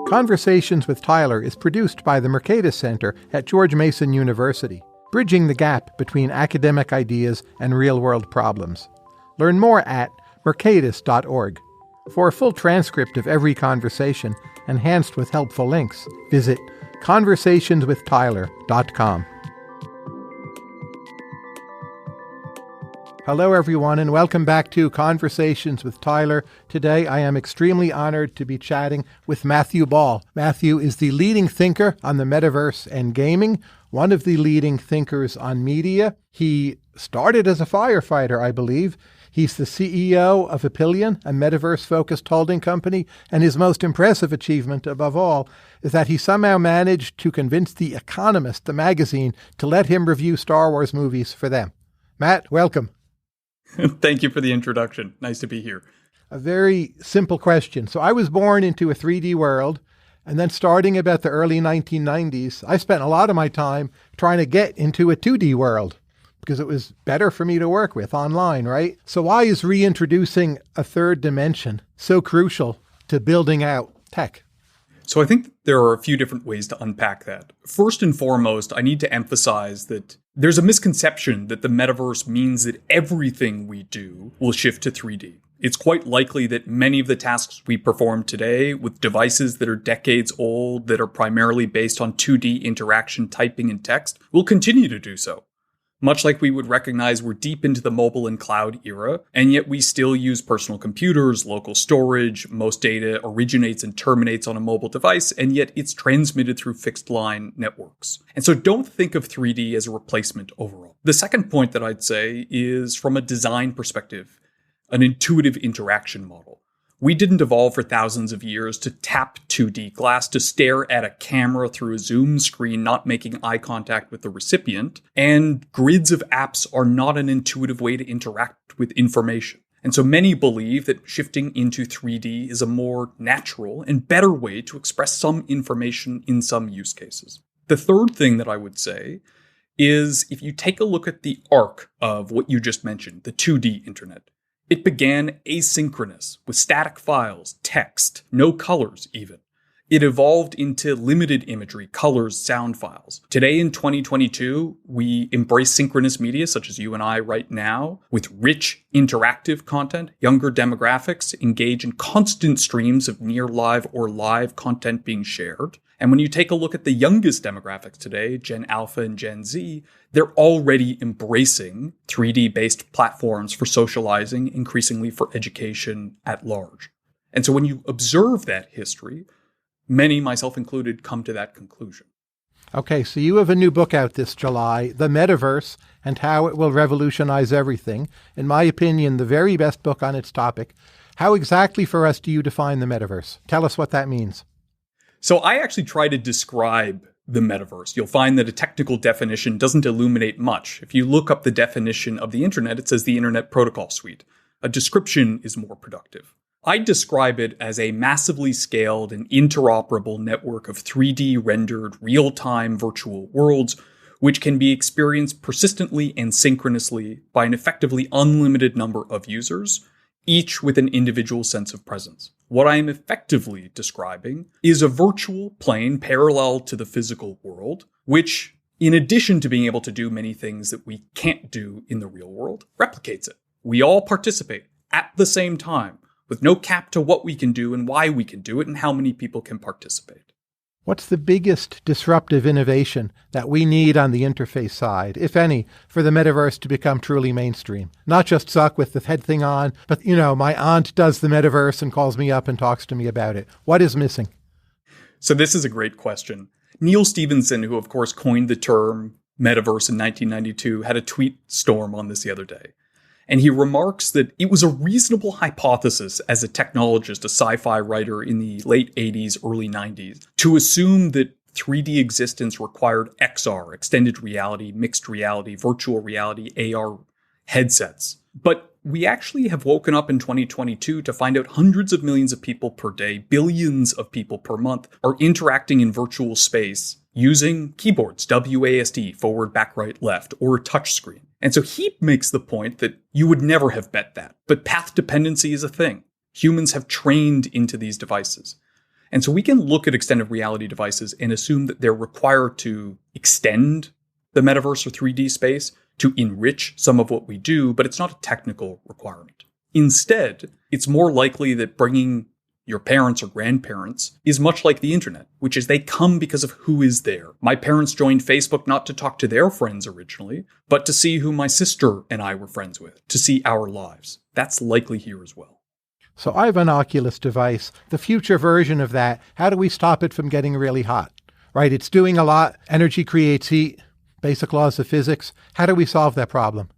Conversations with Tyler is produced by the Mercatus Center at George Mason University, bridging the gap between academic ideas and real-world problems. Learn more at mercatus.org. For a full transcript of every conversation, enhanced with helpful links, visit conversationswithtyler.com. Hello, everyone, and welcome back to Conversations with Tyler. Today, I am extremely honored to be chatting with Matthew Ball. Matthew is the leading thinker on the metaverse and gaming, one of the leading thinkers on media. He started as a firefighter, I believe. He's the CEO of Apillion, a metaverse-focused holding company, and his most impressive achievement, above all, is that he somehow managed to convince The Economist, the magazine, to let him review Star Wars movies for them. Matt, welcome. Thank you for the introduction. Nice to be here. A very simple question. So I was born into a 3D world, and then starting about the early 1990s, I spent a lot of my time trying to get into a 2D world because it was better for me to work with online, right? So why is reintroducing a third dimension so crucial to building out tech? So I think there are a few different ways to unpack that. First and foremost, I need to emphasize that there's a misconception that the metaverse means that everything we do will shift to 3D. It's quite likely that many of the tasks we perform today with devices that are decades old, that are primarily based on 2D interaction, typing, and text, will continue to do so. Much like we would recognize we're deep into the mobile and cloud era, and yet we still use personal computers, local storage, most data originates and terminates on a mobile device, and yet it's transmitted through fixed line networks. And so don't think of 3D as a replacement overall. The second point that I'd say is from a design perspective, an intuitive interaction model. We didn't evolve for thousands of years to tap 2D glass, to stare at a camera through a Zoom screen, not making eye contact with the recipient. And grids of apps are not an intuitive way to interact with information. And so many believe that shifting into 3D is a more natural and better way to express some information in some use cases. The third thing that I would say is if you take a look at the arc of what you just mentioned, the 2D internet, it began asynchronous with static files, text, no colors even. It evolved into limited imagery, colors, sound files. Today in 2022, we embrace synchronous media such as you and I right now with rich interactive content. Younger demographics engage in constant streams of near live or live content being shared. And when you take a look at the youngest demographics today, Gen Alpha and Gen Z, they're already embracing 3D-based platforms for socializing, increasingly for education at large. And so when you observe that history, many, myself included, come to that conclusion. Okay, so you have a new book out this July, The Metaverse and How It Will Revolutionize Everything. In my opinion, the very best book on its topic. How exactly for us do you define the metaverse? Tell us what that means. So I actually try to describe the metaverse. You'll find that a technical definition doesn't illuminate much. If you look up the definition of the internet, it says the Internet Protocol Suite. A description is more productive. I describe it as a massively scaled and interoperable network of 3D rendered real-time virtual worlds, which can be experienced persistently and synchronously by an effectively unlimited number of users, each with an individual sense of presence. What I am effectively describing is a virtual plane parallel to the physical world, which, in addition to being able to do many things that we can't do in the real world, replicates it. We all participate at the same time, with no cap to what we can do and why we can do it and how many people can participate. What's the biggest disruptive innovation that we need on the interface side, if any, for the metaverse to become truly mainstream? Not just suck with the head thing on, but, my aunt does the metaverse and calls me up and talks to me about it. What is missing? So this is a great question. Neil Stephenson, who of course coined the term metaverse in 1992, had a tweet storm on this the other day. And he remarks that it was a reasonable hypothesis as a technologist, a sci-fi writer in the late 80s, early 90s, to assume that 3D existence required XR, extended reality, mixed reality, virtual reality, AR headsets. But we actually have woken up in 2022 to find out hundreds of millions of people per day, billions of people per month are interacting in virtual space using keyboards, WASD, forward, back, right, left, or a touchscreen. And so he makes the point that you would never have bet that, but path dependency is a thing. Humans have trained into these devices. And so we can look at extended reality devices and assume that they're required to extend the metaverse or 3D space to enrich some of what we do, but it's not a technical requirement. Instead, it's more likely that bringing your parents or grandparents is much like the internet, which is they come because of who is there. My parents joined Facebook not to talk to their friends originally, but to see who my sister and I were friends with, to see our lives. That's likely here as well. So I have an Oculus device. The future version of that, how do we stop it from getting really hot? Right? It's doing a lot. Energy creates heat. Basic laws of physics. How do we solve that problem?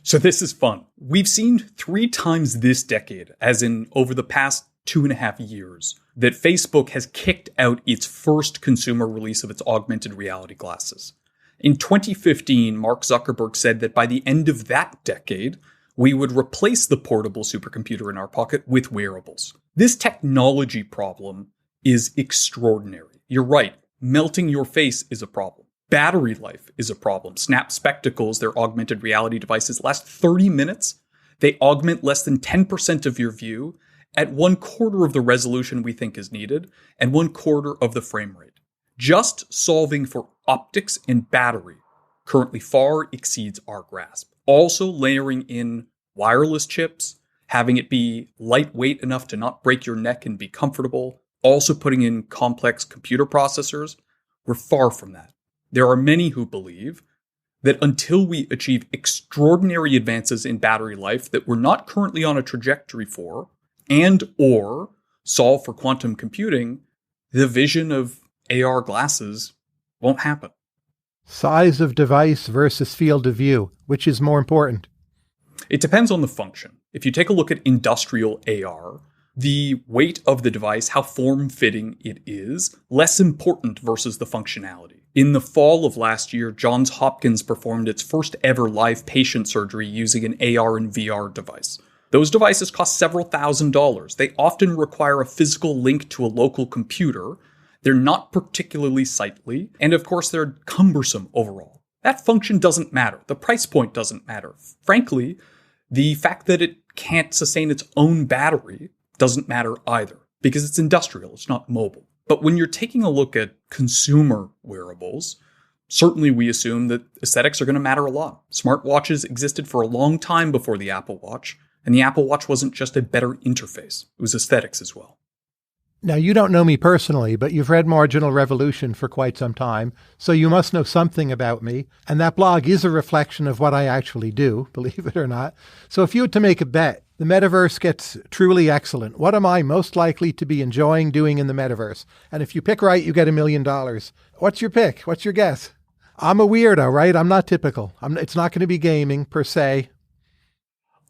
So this is fun. We've seen 3 times this decade, as in over the past 2.5 years, that Facebook has kicked out its first consumer release of its augmented reality glasses. In 2015, Mark Zuckerberg said that by the end of that decade, we would replace the portable supercomputer in our pocket with wearables. This technology problem is extraordinary. You're right. Melting your face is a problem. Battery life is a problem. Snap Spectacles, their augmented reality devices, last 30 minutes. They augment less than 10% of your view at 1/4 of the resolution we think is needed and 1/4 of the frame rate. Just solving for optics and battery currently far exceeds our grasp. Also layering in wireless chips, having it be lightweight enough to not break your neck and be comfortable, also putting in complex computer processors, we're far from that. There are many who believe that until we achieve extraordinary advances in battery life that we're not currently on a trajectory for, and or solve for quantum computing, the vision of AR glasses won't happen. Size of device versus field of view, which is more important? It depends on the function. If you take a look at industrial AR, the weight of the device, how form-fitting it is, less important versus the functionality. In the fall of last year, Johns Hopkins performed its first ever live patient surgery using an AR and VR device. Those devices cost several $1,000s. They often require a physical link to a local computer. They're not particularly sightly, and of course they're cumbersome overall. That function doesn't matter. The price point doesn't matter. Frankly, the fact that it can't sustain its own battery doesn't matter either, because it's industrial, it's not mobile. But when you're taking a look at consumer wearables, certainly we assume that aesthetics are going to matter a lot. Smartwatches existed for a long time before the Apple Watch, and the Apple Watch wasn't just a better interface, it was aesthetics as well. Now, you don't know me personally, but you've read Marginal Revolution for quite some time, so you must know something about me. And that blog is a reflection of what I actually do, believe it or not. So if you had to make a bet, the metaverse gets truly excellent. What am I most likely to be enjoying doing in the metaverse? And if you pick right, you get $1 million. What's your pick? What's your guess? I'm a weirdo, right? I'm not typical. It's not going to be gaming per se.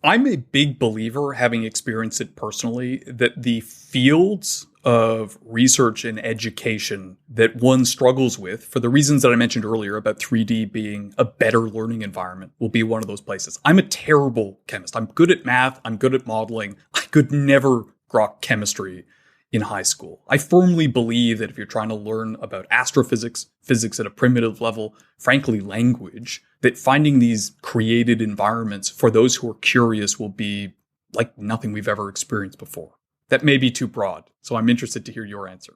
I'm a big believer, having experienced it personally, that the fields of research and education that one struggles with, for the reasons that I mentioned earlier about 3D being a better learning environment, will be one of those places. I'm a terrible chemist. I'm good at math. I'm good at modeling. I could never grok chemistry in high school. I firmly believe that if you're trying to learn about astrophysics, physics at a primitive level, frankly, language, that finding these created environments for those who are curious will be like nothing we've ever experienced before. That may be too broad, so I'm interested to hear your answer.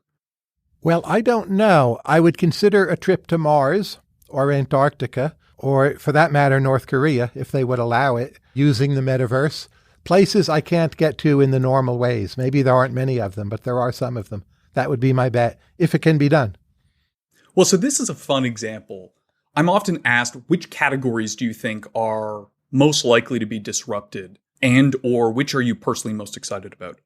Well, I don't know. I would consider a trip to Mars or Antarctica, or for that matter, North Korea, if they would allow it, using the metaverse. Places I can't get to in the normal ways. Maybe there aren't many of them, but there are some of them. That would be my bet, if it can be done. Well, so this is a fun example. I'm often asked, which categories do you think are most likely to be disrupted, and or which are you personally most excited about?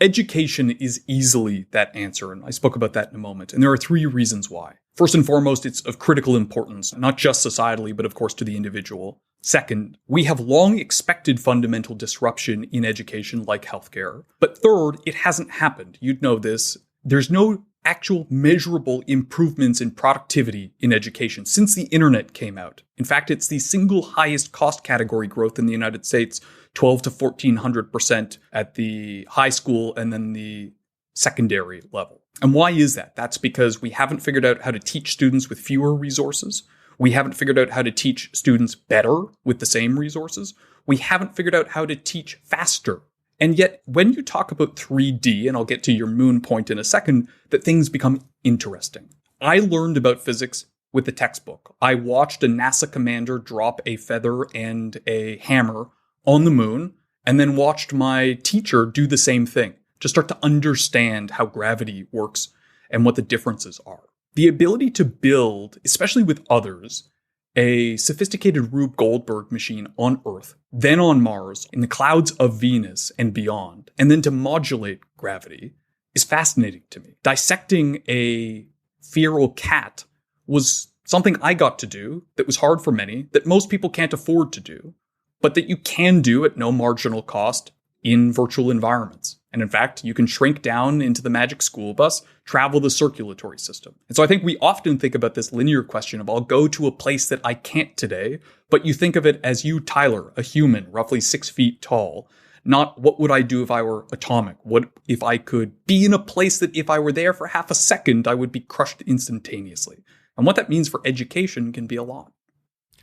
Education is easily that answer, and I spoke about that in a moment. And there are 3 reasons why. First and foremost, it's of critical importance, not just societally, but of course to the individual. Second, we have long expected fundamental disruption in education like healthcare. But third, it hasn't happened. You'd know this. There's no actual measurable improvements in productivity in education since the internet came out. In fact, it's the single highest cost category growth in the United States, 12 to 1,400% at the high school and then the secondary level. And why is that? That's because we haven't figured out how to teach students with fewer resources. We haven't figured out how to teach students better with the same resources. We haven't figured out how to teach faster And yet, when you talk about 3D, and I'll get to your moon point in a second, that things become interesting. I learned about physics with the textbook. I watched a NASA commander drop a feather and a hammer on the moon, and then watched my teacher do the same thing, to start to understand how gravity works and what the differences are. The ability to build, especially with others, a sophisticated Rube Goldberg machine on Earth, then on Mars, in the clouds of Venus and beyond, and then to modulate gravity is fascinating to me. Dissecting a feral cat was something I got to do that was hard for many, that most people can't afford to do, but that you can do at no marginal cost in virtual environments. And in fact, you can shrink down into the magic school bus, travel the circulatory system. And so I think we often think about this linear question of I'll go to a place that I can't today, but you think of it as you, Tyler, a human, roughly 6 feet tall, not what would I do if I were atomic? What if I could be in a place that if I were there for half a second, I would be crushed instantaneously? And what that means for education can be a lot.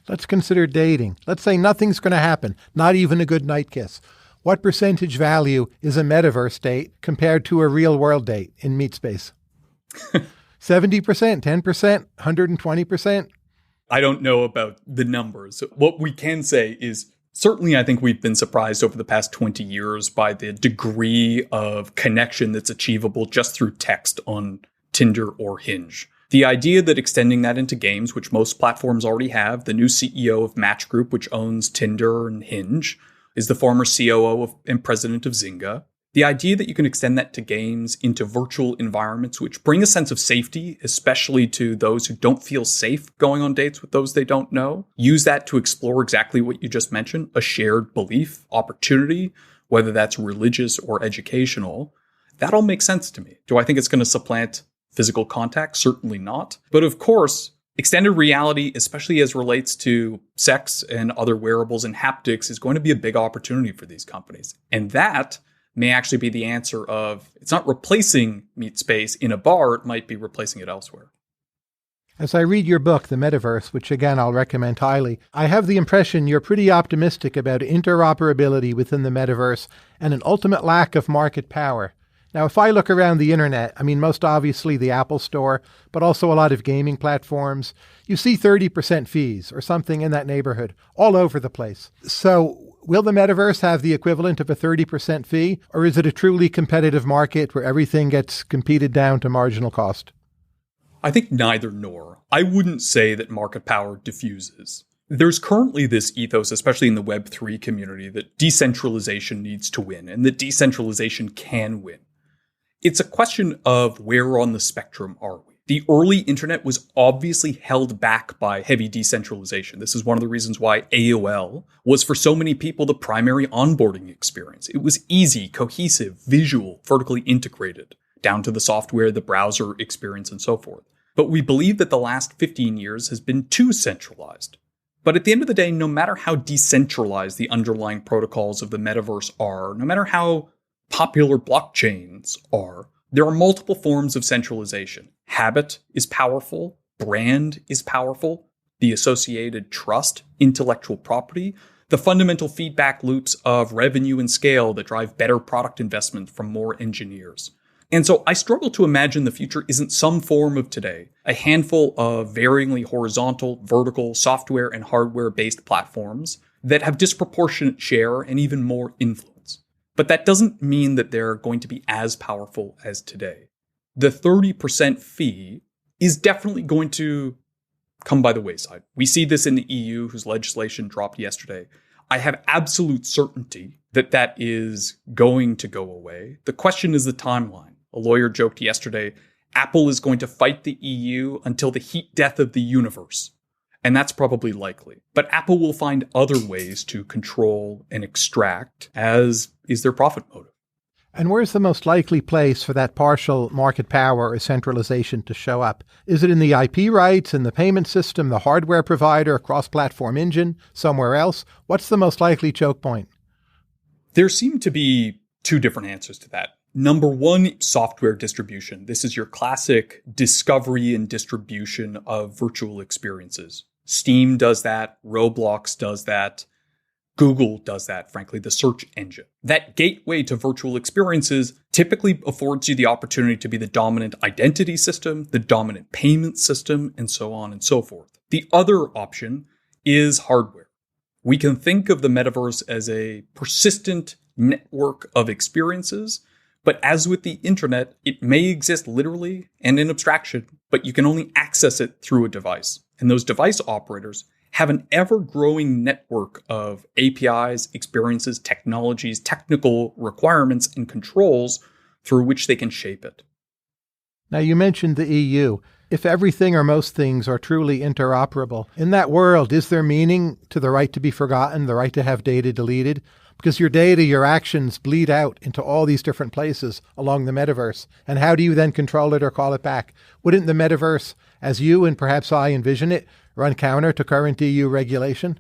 Let's consider dating. Let's say nothing's going to happen, not even a good night kiss. What percentage value is a metaverse date compared to a real world date in meat space? 70%, 10%, 120%? I don't know about the numbers. What we can say is certainly I think we've been surprised over the past 20 years by the degree of connection that's achievable just through text on Tinder or Hinge. The idea that extending that into games, which most platforms already have, the new CEO of Match Group, which owns Tinder and Hinge, is the former COO and president of Zynga. The idea that you can extend that to games, into virtual environments, which bring a sense of safety, especially to those who don't feel safe going on dates with those they don't know. Use that to explore exactly what you just mentioned, a shared belief, opportunity, whether that's religious or educational. That all makes sense to me. Do I think it's going to supplant physical contact? Certainly not. But of course, extended reality, especially as relates to sex and other wearables and haptics, is going to be a big opportunity for these companies. And that may actually be the answer of, it's not replacing meat space in a bar, it might be replacing it elsewhere. As I read your book, The Metaverse, which again I'll recommend highly, I have the impression you're pretty optimistic about interoperability within the metaverse and an ultimate lack of market power. Now, if I look around the internet, I mean, most obviously the Apple Store, but also a lot of gaming platforms, you see 30% fees or something in that neighborhood all over the place. So will the metaverse have the equivalent of a 30% fee, or is it a truly competitive market where everything gets competed down to marginal cost? I think neither nor. I wouldn't say that market power diffuses. There's currently this ethos, especially in the Web3 community, that decentralization needs to win and that decentralization can win. It's a question of where on the spectrum are we? The early internet was obviously held back by heavy decentralization. This is one of the reasons why AOL was for so many people the primary onboarding experience. It was easy, cohesive, visual, vertically integrated, down to the software, the browser experience, and so forth. But we believe that the last 15 years has been too centralized. But at the end of the day, no matter how decentralized the underlying protocols of the metaverse are, no matter how popular blockchains are, there are multiple forms of centralization. Habit is powerful. Brand is powerful. The associated trust, intellectual property, the fundamental feedback loops of revenue and scale that drive better product investment from more engineers. And so I struggle to imagine the future isn't some form of today, a handful of varyingly horizontal, vertical, software and hardware-based platforms that have disproportionate share and even more influence. But that doesn't mean that they're going to be as powerful as today. The 30% fee is definitely going to come by the wayside. We see this in the EU, whose legislation dropped yesterday. I have absolute certainty that that is going to go away. The question is the timeline. A lawyer joked yesterday, Apple is going to fight the EU until the heat death of the universe. And that's probably likely. But Apple will find other ways to control and extract, as is their profit motive. And where's the most likely place for that partial market power or centralization to show up? Is it in the IP rights, in the payment system, the hardware provider, cross-platform engine, somewhere else? What's the most likely choke point? There seem to be two different answers to that. Number one, software distribution. This is your classic discovery and distribution of virtual experiences. Steam does that. Roblox does that. Google does that, frankly, the search engine. That gateway to virtual experiences typically affords you the opportunity to be the dominant identity system, the dominant payment system, and so on and so forth. The other option is hardware. We can think of the metaverse as a persistent network of experiences, but as with the internet, it may exist literally and in abstraction, but you can only access it through a device. And those device operators have an ever-growing network of APIs, experiences, technologies, technical requirements, and controls through which they can shape it. Now, you mentioned the EU. If everything or most things are truly interoperable, in that world, is there meaning to the right to be forgotten, the right to have data deleted? Because your data, your actions bleed out into all these different places along the metaverse. And how do you then control it or call it back? Wouldn't the metaverse, as you and perhaps I envision it, run counter to current EU regulation?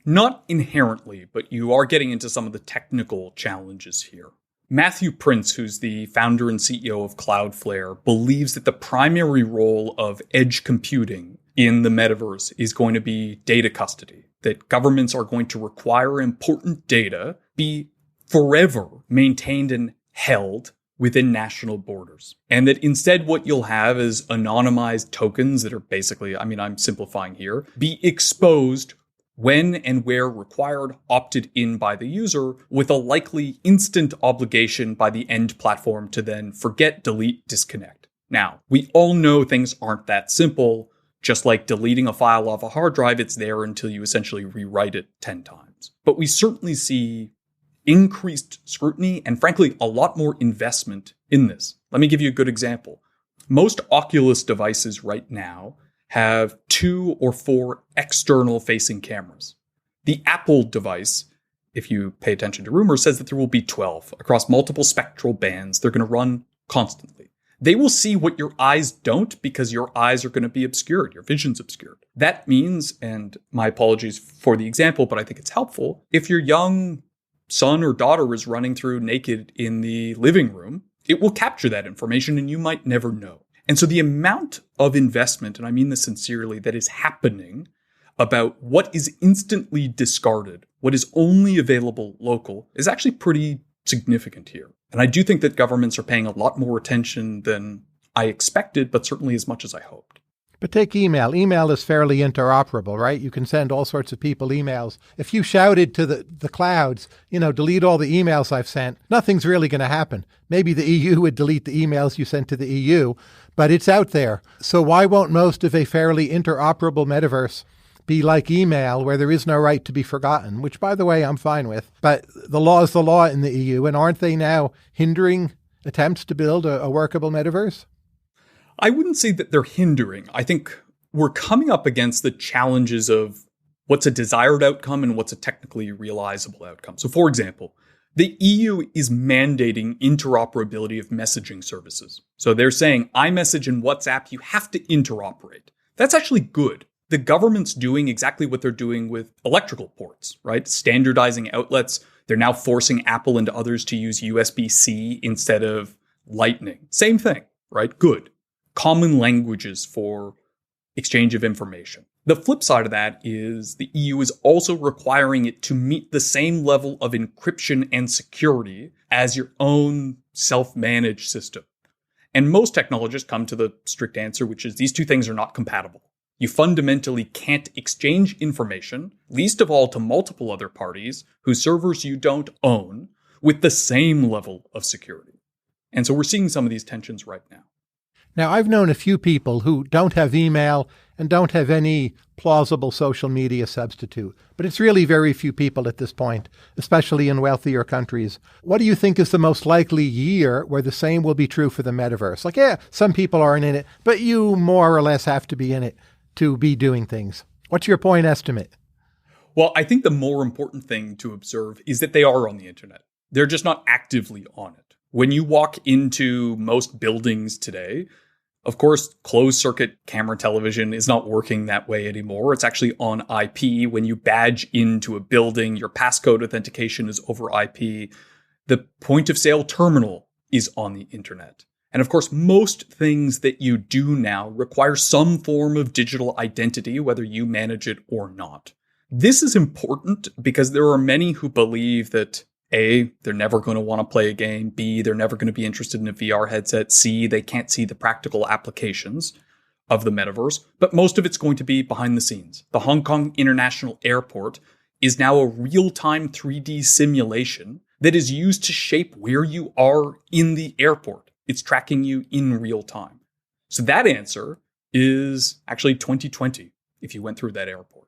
Not inherently, but you are getting into some of the technical challenges here. Matthew Prince, who's the founder and CEO of Cloudflare, believes that the primary role of edge computing in the metaverse is going to be data custody, that governments are going to require important data be forever maintained and held within national borders. And that instead what you'll have is anonymized tokens that are basically, I'm simplifying here, be exposed when and where required, opted in by the user, with a likely instant obligation by the end platform to then forget, delete, disconnect. Now, we all know things aren't that simple. Just like deleting a file off a hard drive, it's there until you essentially rewrite it 10 times. But we certainly see increased scrutiny and, frankly, a lot more investment in this. Let me give you a good example. Most Oculus devices right now have 2 or 4 external facing cameras. The Apple device, if you pay attention to rumors, says that there will be 12 across multiple spectral bands. They're going to run constantly. They will see what your eyes don't because your eyes are going to be obscured, your vision's obscured. That means, and my apologies for the example, but I think it's helpful, if your young son or daughter is running through naked in the living room, it will capture that information and you might never know. And so the amount of investment, and I mean this sincerely, that is happening about what is instantly discarded, what is only available local, is actually pretty significant here. And I do think that governments are paying a lot more attention than I expected, but certainly as much as I hoped. But take email. Email is fairly interoperable, right? You can send all sorts of people emails. If you shouted to the clouds, delete all the emails I've sent, nothing's really going to happen. Maybe the EU would delete the emails you sent to the EU, but it's out there. So why won't most of a fairly interoperable metaverse be like email, where there is no right to be forgotten, which, by the way, I'm fine with. But the law is the law in the EU, and aren't they now hindering attempts to build a workable metaverse? I wouldn't say that they're hindering. I think we're coming up against the challenges of what's a desired outcome and what's a technically realizable outcome. So, for example, the EU is mandating interoperability of messaging services. So they're saying iMessage and WhatsApp, you have to interoperate. That's actually good. The government's doing exactly what they're doing with electrical ports, right? Standardizing outlets. They're now forcing Apple and others to use USB-C instead of Lightning. Same thing, right? Good. Common languages for exchange of information. The flip side of that is the EU is also requiring it to meet the same level of encryption and security as your own self-managed system. And most technologists come to the strict answer, which is these two things are not compatible. You fundamentally can't exchange information, least of all to multiple other parties whose servers you don't own, with the same level of security. And so we're seeing some of these tensions right now. Now, I've known a few people who don't have email and don't have any plausible social media substitute, but it's really very few people at this point, especially in wealthier countries. What do you think is the most likely year where the same will be true for the metaverse? Like, yeah, some people aren't in it, but you more or less have to be in it to be doing things. What's your point estimate? Well, I think the more important thing to observe is that they are on the internet. They're just not actively on it. When you walk into most buildings today, of course, closed circuit camera television is not working that way anymore. It's actually on IP. When you badge into a building, your passcode authentication is over IP. The point of sale terminal is on the internet. And of course, most things that you do now require some form of digital identity, whether you manage it or not. This is important because there are many who believe that A, they're never going to want to play a game. B, they're never going to be interested in a VR headset. C, they can't see the practical applications of the metaverse. But most of it's going to be behind the scenes. The Hong Kong International Airport is now a real-time 3D simulation that is used to shape where you are in the airport. It's tracking you in real time. So that answer is actually 2020 if you went through that airport.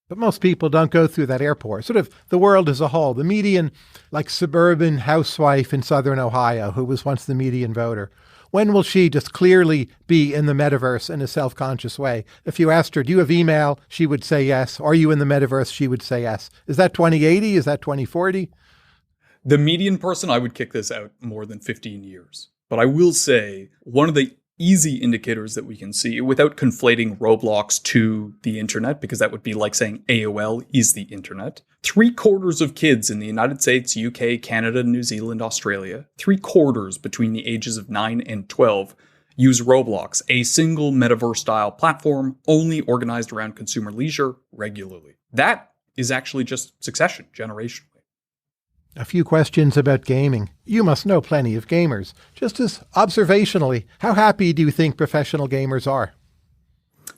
But most people don't go through that airport. Sort of the world as a whole. The median, like suburban housewife in Southern Ohio, who was once the median voter, when will she just clearly be in the metaverse in a self-conscious way? If you asked her, do you have email? She would say yes. Are you in the metaverse? She would say yes. Is that 2080? Is that 2040? The median person, I would kick this out more than 15 years. But I will say one of the easy indicators that we can see without conflating Roblox to the internet, because that would be like saying AOL is the internet. 3/4 of kids in the United States, UK, Canada, New Zealand, Australia, 3/4 between the ages of 9 and 12 use Roblox, a single metaverse-style platform only organized around consumer leisure regularly. That is actually just succession, generationally. A few questions about gaming. You must know plenty of gamers. Just as observationally, how happy do you think professional gamers are?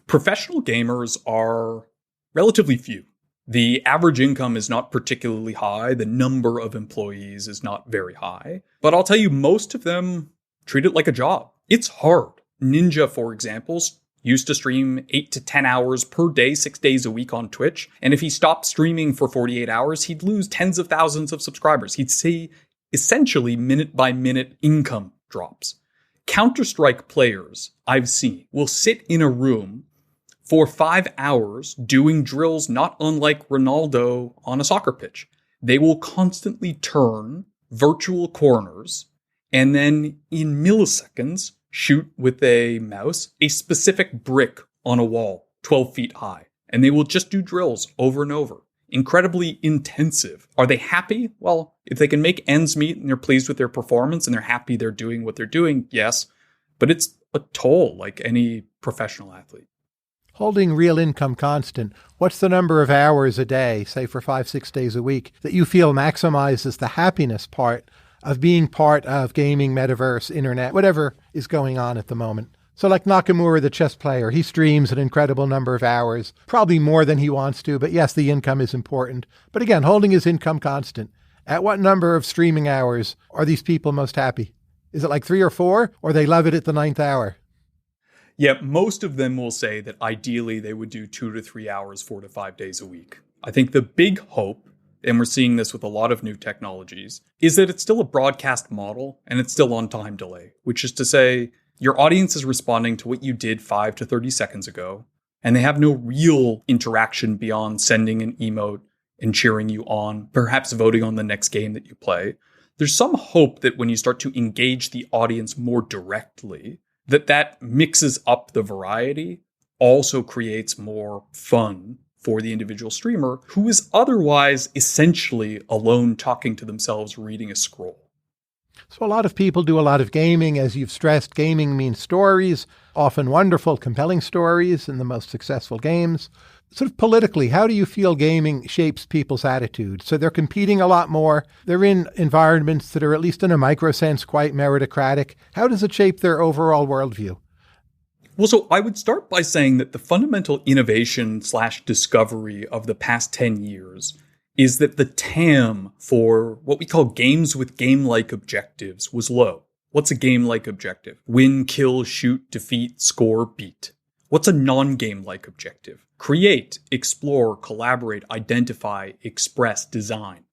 Professional gamers are relatively few. The average income is not particularly high. The number of employees is not very high. But I'll tell you, most of them treat it like a job. It's hard. Ninja, for example, used to stream 8 to 10 hours per day, 6 days a week on Twitch. And if he stopped streaming for 48 hours, he'd lose tens of thousands of subscribers. He'd see essentially minute by minute income drops. Counter-Strike players I've seen will sit in a room for 5 hours doing drills not unlike Ronaldo on a soccer pitch. They will constantly turn virtual corners and then in milliseconds shoot with a mouse a specific brick on a wall 12 feet high. And they will just do drills over and over. Incredibly intensive. Are they happy? Well, if they can make ends meet and they're pleased with their performance and they're happy they're doing what they're doing, yes. But it's a toll like any professional athlete. Holding real income constant, what's the number of hours a day, say for 5-6 days a week, that you feel maximizes the happiness part of being part of gaming, metaverse, internet, whatever is going on at the moment? So like Nakamura, the chess player, he streams an incredible number of hours, probably more than he wants to, but yes, the income is important. But again, holding his income constant, at what number of streaming hours are these people most happy? Is it like 3 or 4, or they love it at the 9th hour? Yeah, most of them will say that ideally they would do 2 to 3 hours, 4 to 5 days a week. I think the big hope, and we're seeing this with a lot of new technologies, is that it's still a broadcast model and it's still on time delay, which is to say your audience is responding to what you did 5 to 30 seconds ago, and they have no real interaction beyond sending an emote and cheering you on, perhaps voting on the next game that you play. There's some hope that when you start to engage the audience more directly, that mixes up the variety, also creates more fun for the individual streamer who is otherwise essentially alone talking to themselves, reading a scroll. So a lot of people do a lot of gaming. As you've stressed, gaming means stories, often wonderful, compelling stories in the most successful games. Sort of politically, how do you feel gaming shapes people's attitudes? So they're competing a lot more. They're in environments that are, at least in a micro sense, quite meritocratic. How does it shape their overall worldview? Well, so I would start by saying that the fundamental innovation/discovery of the past 10 years is that the TAM for what we call games with game-like objectives was low. What's a game-like objective? Win, kill, shoot, defeat, score, beat. What's a non-game-like objective? Create, explore, collaborate, identify, express, design.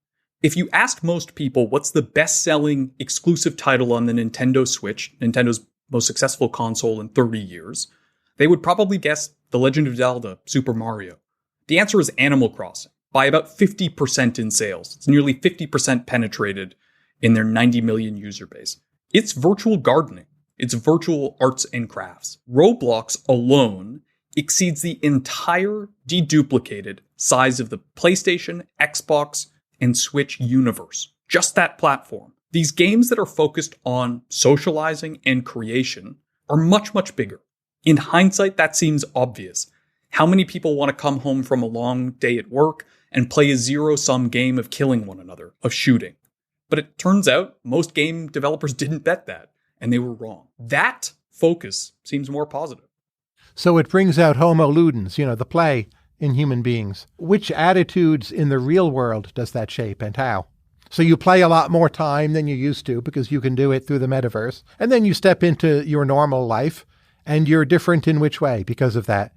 If you asked most people what's the best-selling exclusive title on the Nintendo Switch, Nintendo's most successful console in 30 years, they would probably guess The Legend of Zelda, Super Mario. The answer is Animal Crossing, by about 50% in sales. It's nearly 50% penetrated in their 90 million user base. It's virtual gardening. It's virtual arts and crafts. Roblox alone exceeds the entire deduplicated size of the PlayStation, Xbox, and Switch universe. Just that platform. These games that are focused on socializing and creation are much, much bigger. In hindsight, that seems obvious. How many people want to come home from a long day at work and play a zero-sum game of killing one another, of shooting? But it turns out most game developers didn't bet that, and they were wrong. That focus seems more positive. So it brings out homo ludens, the play in human beings. Which attitudes in the real world does that shape and how? So you play a lot more time than you used to because you can do it through the metaverse. And then you step into your normal life and you're different in which way because of that?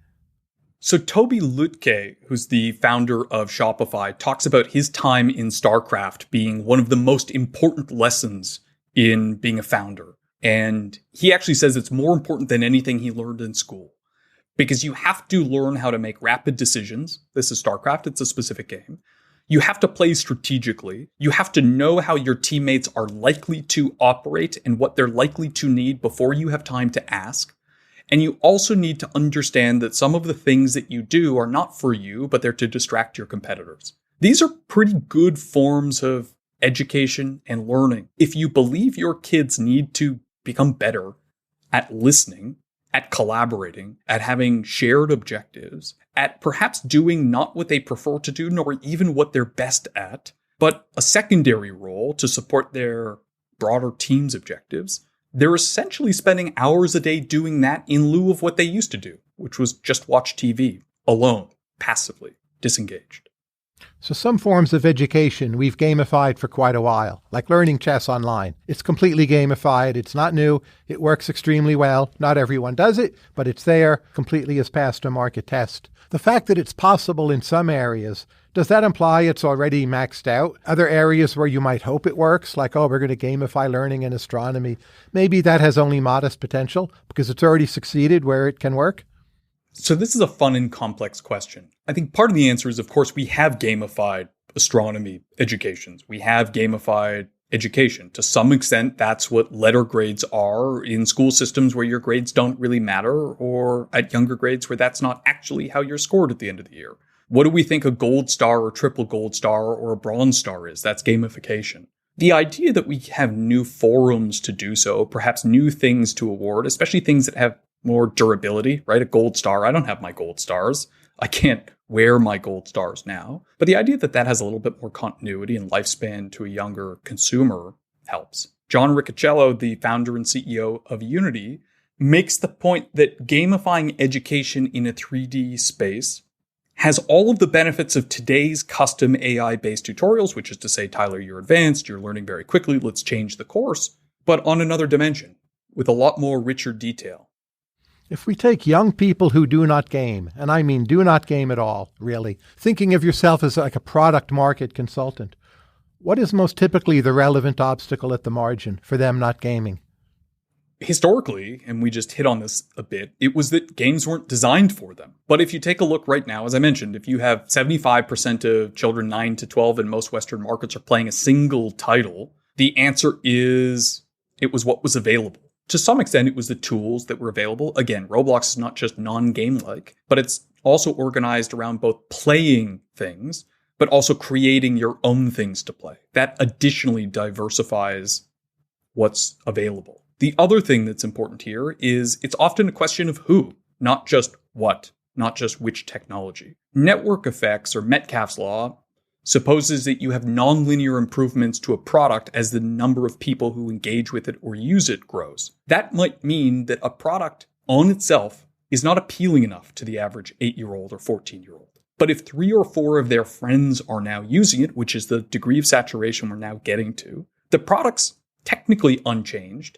So Toby Lutke, who's the founder of Shopify, talks about his time in StarCraft being one of the most important lessons in being a founder. And he actually says it's more important than anything he learned in school. Because you have to learn how to make rapid decisions. This is StarCraft, it's a specific game. You have to play strategically. You have to know how your teammates are likely to operate and what they're likely to need before you have time to ask. And you also need to understand that some of the things that you do are not for you, but they're to distract your competitors. These are pretty good forms of education and learning. If you believe your kids need to become better at listening, at collaborating, at having shared objectives, at perhaps doing not what they prefer to do, nor even what they're best at, but a secondary role to support their broader team's objectives, they're essentially spending hours a day doing that in lieu of what they used to do, which was just watch TV, alone, passively, disengaged. So some forms of education we've gamified for quite a while, like learning chess online. It's completely gamified. It's not new. It works extremely well. Not everyone does it, but it's there, completely has passed a market test. The fact that it's possible in some areas, does that imply it's already maxed out? Other areas where you might hope it works, like, we're going to gamify learning in astronomy, maybe that has only modest potential because it's already succeeded where it can work? So this is a fun and complex question. I think part of the answer is, of course, we have gamified astronomy educations. We have gamified education. To some extent, that's what letter grades are in school systems where your grades don't really matter, or at younger grades where that's not actually how you're scored at the end of the year. What do we think a gold star or triple gold star or a bronze star is? That's gamification. The idea that we have new forums to do so, perhaps new things to award, especially things that have more durability, right? A gold star. I don't have my gold stars. I can't wear my gold stars now. But the idea that that has a little bit more continuity and lifespan to a younger consumer helps. John Riccitiello, the founder and CEO of Unity, makes the point that gamifying education in a 3D space has all of the benefits of today's custom AI-based tutorials, which is to say, Tyler, you're advanced, you're learning very quickly, let's change the course, but on another dimension, with a lot more richer detail. If we take young people who do not game, and I mean do not game at all, really, thinking of yourself as like a product market consultant, what is most typically the relevant obstacle at the margin for them not gaming? Historically, and we just hit on this a bit, it was that games weren't designed for them. But if you take a look right now, as I mentioned, if you have 75% of children 9 to 12 in most Western markets are playing a single title, the answer is it was what was available. To some extent, it was the tools that were available. Again, Roblox is not just non-game-like, but it's also organized around both playing things, but also creating your own things to play. That additionally diversifies what's available. The other thing that's important here is it's often a question of who, not just what, not just which technology. Network effects, or Metcalfe's law, supposes that you have nonlinear improvements to a product as the number of people who engage with it or use it grows. That might mean that a product on itself is not appealing enough to the average 8-year-old or 14-year-old. But if 3 or 4 of their friends are now using it, which is the degree of saturation we're now getting to, the product's technically unchanged,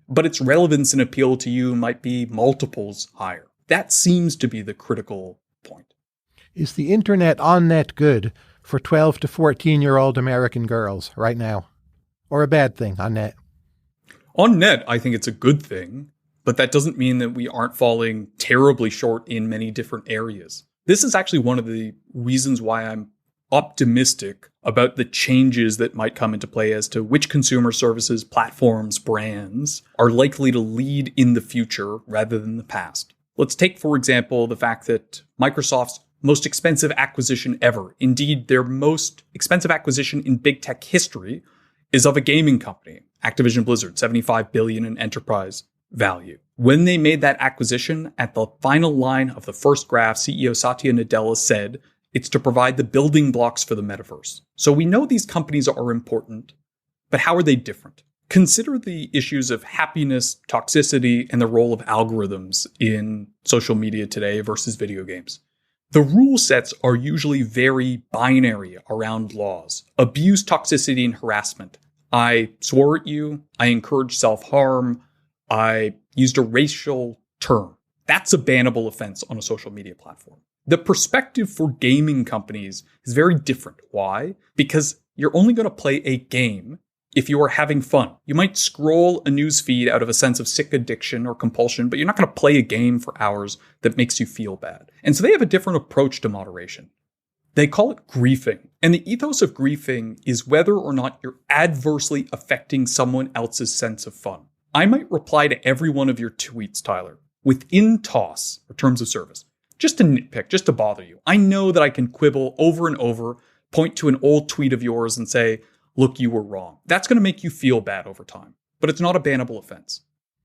but its relevance and appeal to you might be multiples higher. That seems to be the critical point. Is the internet on net good for 12 to 14-year-old American girls right now? Or a bad thing on net? On net, I think it's a good thing, but that doesn't mean that we aren't falling terribly short in many different areas. This is actually one of the reasons why I'm optimistic about the changes that might come into play as to which consumer services, platforms, brands are likely to lead in the future rather than the past. Let's take, for example, the fact that Microsoft's most expensive acquisition ever, indeed their most expensive acquisition in big tech history, is of a gaming company, Activision Blizzard, $75 billion in enterprise value. When they made that acquisition, at the final line of the first graph, CEO Satya Nadella said, it's to provide the building blocks for the metaverse. So we know these companies are important, but how are they different? Consider the issues of happiness, toxicity, and the role of algorithms in social media today versus video games. The rule sets are usually very binary around laws. Abuse, toxicity, and harassment. I swore at you. I encouraged self-harm. I used a racial term. That's a bannable offense on a social media platform. The perspective for gaming companies is very different. Why? Because you're only going to play a game if you are having fun. You might scroll a news feed out of a sense of sick addiction or compulsion, but you're not going to play a game for hours that makes you feel bad. And so they have a different approach to moderation. They call it griefing. And the ethos of griefing is whether or not you're adversely affecting someone else's sense of fun. I might reply to every one of your tweets, Tyler, within TOS, or terms of service, just to nitpick, just to bother you. I know that I can quibble over and over, point to an old tweet of yours and say, look, you were wrong. That's going to make you feel bad over time, but it's not a bannable offense.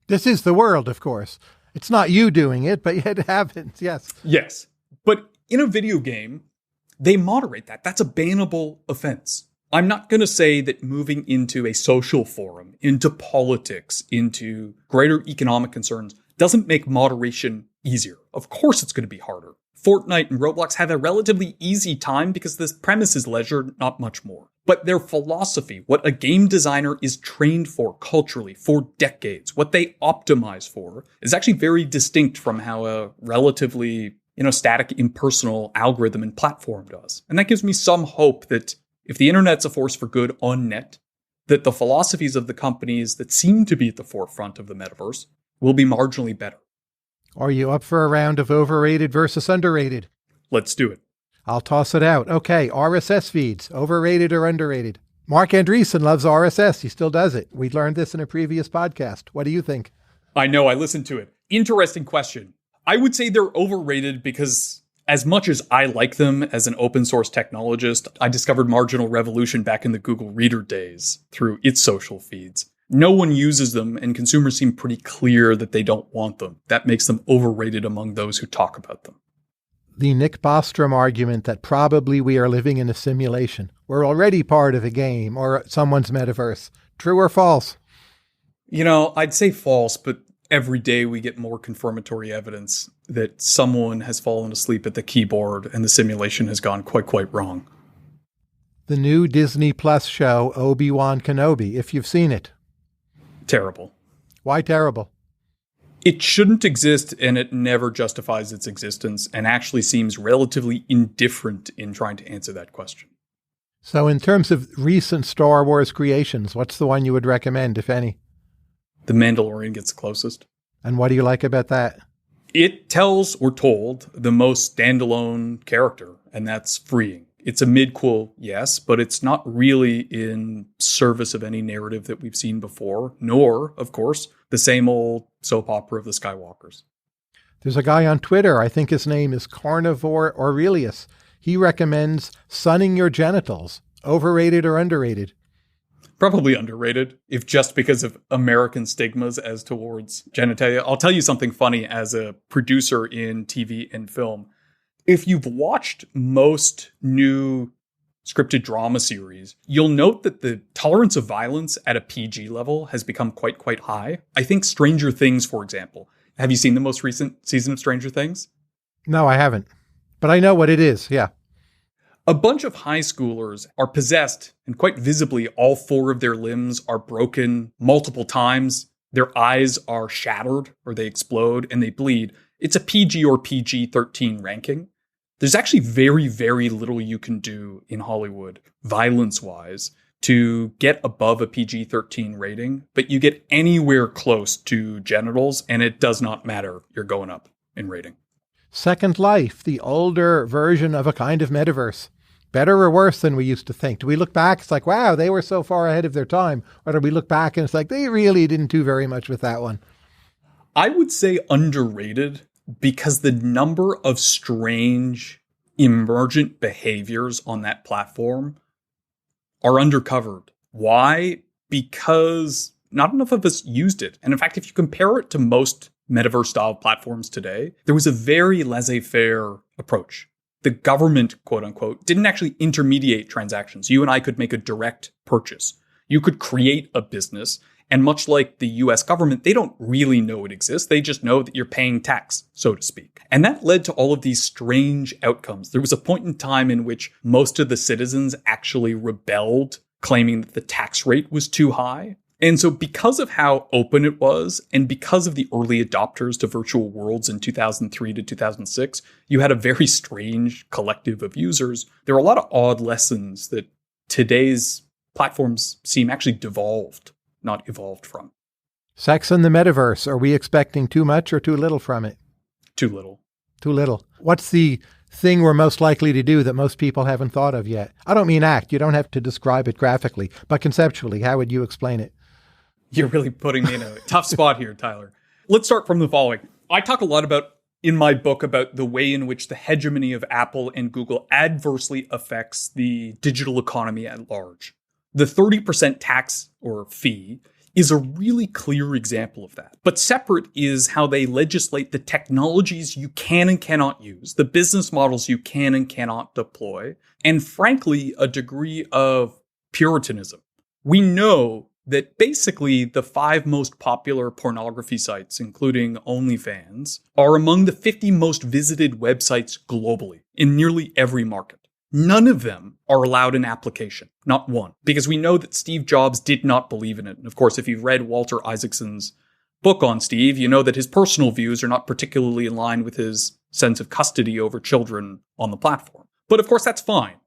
This is the world, of course. It's not you doing it, but it happens, yes. Yes, but in a video game, they moderate that. That's a bannable offense. I'm not going to say that moving into a social forum, into politics, into greater economic concerns doesn't make moderation easier. Of course it's going to be harder. Fortnite and Roblox have a relatively easy time because this premise is leisure, not much more. But their philosophy, what a game designer is trained for culturally for decades, what they optimize for, is actually very distinct from how a relatively, static, impersonal algorithm and platform does. And that gives me some hope that if the internet's a force for good on net, that the philosophies of the companies that seem to be at the forefront of the metaverse will be marginally better. Are you up for a round of overrated versus underrated? Let's do it. I'll toss it out. Okay, RSS feeds, overrated or underrated? Mark Andreessen loves RSS. He still does it. We learned this in a previous podcast. What do you think? I know, I listened to it. Interesting question. I would say they're overrated because as much as I like them as an open source technologist, I discovered Marginal Revolution back in the Google Reader days through its social feeds. No one uses them, and consumers seem pretty clear that they don't want them. That makes them overrated among those who talk about them. The Nick Bostrom argument that probably we are living in a simulation. We're already part of a game or someone's metaverse. True or false? I'd say false, but every day we get more confirmatory evidence that someone has fallen asleep at the keyboard and the simulation has gone quite wrong. The new Disney Plus show, Obi-Wan Kenobi, if you've seen it. Terrible. Why terrible? It shouldn't exist, and it never justifies its existence, and actually seems relatively indifferent in trying to answer that question. So in terms of recent Star Wars creations, what's the one you would recommend, if any? The Mandalorian gets the closest. And what do you like about that? It tells, or told, the most standalone character, and that's freeing. It's a midquel, yes, but it's not really in service of any narrative that we've seen before, nor, of course, the same old soap opera of the Skywalkers. There's a guy on Twitter, I think his name is Carnivore Aurelius. He recommends sunning your genitals. Overrated or underrated? Probably underrated, if just because of American stigmas as towards genitalia. I'll tell you something funny as a producer in TV and film. If you've watched most new scripted drama series, you'll note that the tolerance of violence at a PG level has become quite high. I think Stranger Things, for example. Have you seen the most recent season of Stranger Things? No, I haven't. But I know what it is, yeah. A bunch of high schoolers are possessed, and quite visibly, all 4 of their limbs are broken multiple times. Their eyes are shattered, or they explode, and they bleed. It's a PG or PG-13 ranking. There's actually very little you can do in Hollywood, violence-wise, to get above a PG-13 rating, but you get anywhere close to genitals, and it does not matter. You're going up in rating. Second Life, the older version of a kind of metaverse. Better or worse than we used to think? Do we look back, it's like, wow, they were so far ahead of their time? Or do we look back and it's like, they really didn't do very much with that one? I would say underrated, because the number of strange emergent behaviors on that platform are undercovered. Why? Because not enough of us used it. And in fact, if you compare it to most metaverse-style platforms today, there was a very laissez-faire approach. The government, quote unquote, didn't actually intermediate transactions. You and I could make a direct purchase. You could create a business. And much like the US government, they don't really know it exists. They just know that you're paying tax, so to speak. And that led to all of these strange outcomes. There was a point in time in which most of the citizens actually rebelled, claiming that the tax rate was too high. And so because of how open it was, and because of the early adopters to virtual worlds in 2003 to 2006, you had a very strange collective of users. There are a lot of odd lessons that today's platforms seem actually devolved, not evolved from. Sex in the metaverse. Are we expecting too much or too little from it? Too little. Too little. What's the thing we're most likely to do that most people haven't thought of yet? I don't mean act. You don't have to describe it graphically, but conceptually, how would you explain it? You're really putting me in a tough spot here, Tyler. Let's start from the following. I talk a lot in my book about the way in which the hegemony of Apple and Google adversely affects the digital economy at large. The 30% tax or fee is a really clear example of that. But separate is how they legislate the technologies you can and cannot use, the business models you can and cannot deploy, and frankly, a degree of puritanism. We know that basically the 5 most popular pornography sites, including OnlyFans, are among the 50 most visited websites globally in nearly every market. None of them are allowed an application, not one, because we know that Steve Jobs did not believe in it. And of course, if you've read Walter Isaacson's book on Steve, you know that his personal views are not particularly in line with his sense of custody over children on the platform. But of course, that's fine.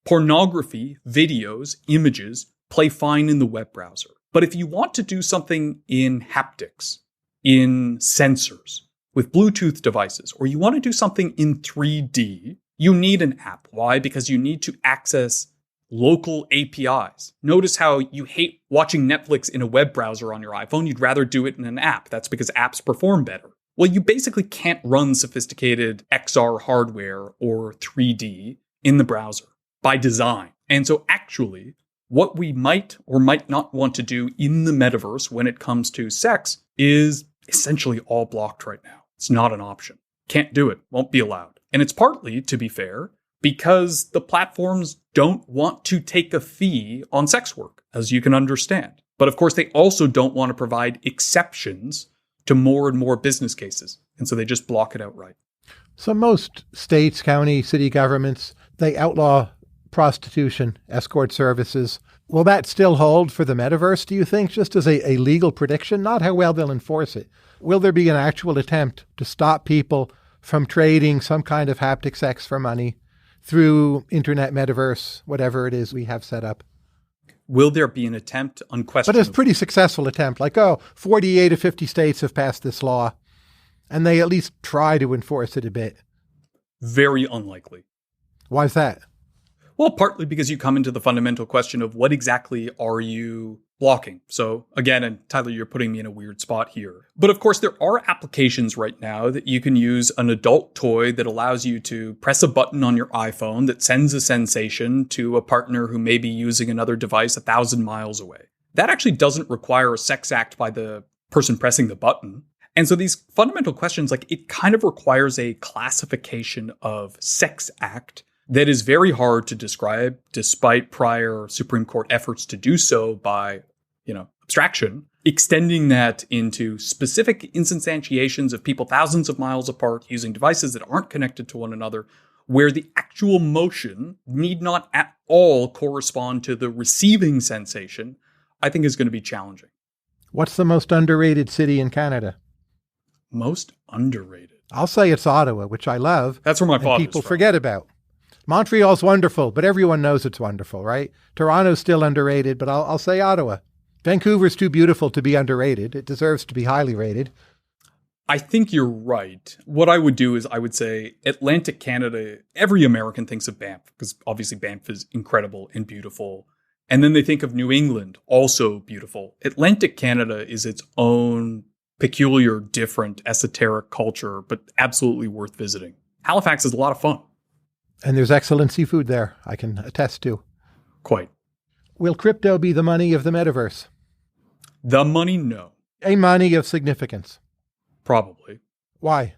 Pornography, videos, images play fine in the web browser. But if you want to do something in haptics, in sensors, with Bluetooth devices, or you want to do something in 3D, you need an app. Why? Because you need to access local APIs. Notice how you hate watching Netflix in a web browser on your iPhone. You'd rather do it in an app. That's because apps perform better. Well, you basically can't run sophisticated XR hardware or 3D in the browser by design. And so actually, what we might or might not want to do in the metaverse when it comes to sex is essentially all blocked right now. It's not an option. Can't do it. Won't be allowed. And it's partly, to be fair, because the platforms don't want to take a fee on sex work, as you can understand. But of course, they also don't want to provide exceptions to more and more business cases. And so they just block it outright. So most states, county, city governments, they outlaw prostitution, escort services. Will that still hold for the metaverse, do you think, just as a legal prediction? Not how well they'll enforce it. Will there be an actual attempt to stop people from trading some kind of haptic sex for money through internet metaverse, whatever it is we have set up? Will there be an attempt? Unquestionably. But it's a pretty successful attempt. 48 of 50 states have passed this law, and they at least try to enforce it a bit. Very unlikely. Why is that? Well, partly because you come into the fundamental question of what exactly are you blocking? So again, and Tyler, you're putting me in a weird spot here. But of course, there are applications right now that you can use an adult toy that allows you to press a button on your iPhone that sends a sensation to a partner who may be using another device 1,000 miles away. That actually doesn't require a sex act by the person pressing the button. And so these fundamental questions, it kind of requires a classification of sex act that is very hard to describe, despite prior Supreme Court efforts to do so by, abstraction, extending that into specific instantiations of people thousands of miles apart using devices that aren't connected to one another, where the actual motion need not at all correspond to the receiving sensation, I think is going to be challenging. What's the most underrated city in Canada? Most underrated? I'll say it's Ottawa, which I love. That's where my father's people from. Forget about. Montreal's wonderful, but everyone knows it's wonderful, right? Toronto's still underrated, but I'll say Ottawa. Vancouver's too beautiful to be underrated. It deserves to be highly rated. I think you're right. What I would do is I would say Atlantic Canada, every American thinks of Banff, because obviously Banff is incredible and beautiful. And then they think of New England, also beautiful. Atlantic Canada is its own peculiar, different, esoteric culture, but absolutely worth visiting. Halifax is a lot of fun. And there's excellent seafood there, I can attest to. Quite. Will crypto be the money of the metaverse? The money, no. A money of significance. Probably. Why?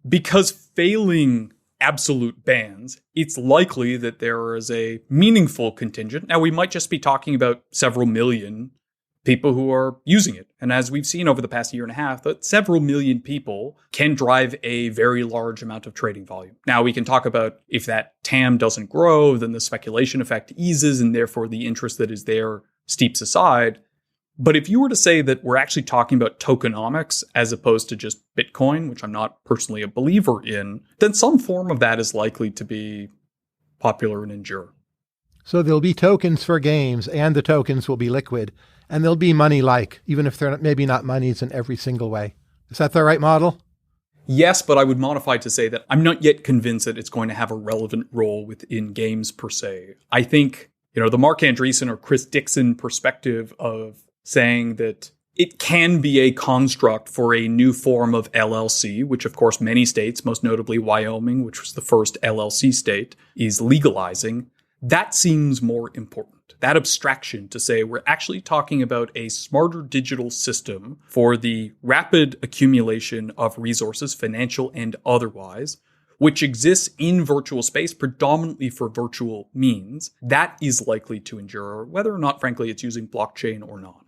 Because failing absolute bans, it's likely that there is a meaningful contingent. Now, we might just be talking about several million people who are using it. And as we've seen over the past year and a half, that several million people can drive a very large amount of trading volume. Now, we can talk about if that TAM doesn't grow, then the speculation effect eases, and therefore the interest that is there steeps aside. But if you were to say that we're actually talking about tokenomics as opposed to just Bitcoin, which I'm not personally a believer in, then some form of that is likely to be popular and endure. So there'll be tokens for games, and the tokens will be liquid, and they'll be money-like, even if they're maybe not monies in every single way. Is that the right model? Yes, but I would modify to say that I'm not yet convinced that it's going to have a relevant role within games per se. I think, the Mark Andreessen or Chris Dixon perspective of saying that it can be a construct for a new form of LLC, which of course many states, most notably Wyoming, which was the first LLC state, is legalizing. That seems more important. That abstraction to say we're actually talking about a smarter digital system for the rapid accumulation of resources, financial and otherwise, which exists in virtual space predominantly for virtual means, that is likely to endure, whether or not, frankly, it's using blockchain or not.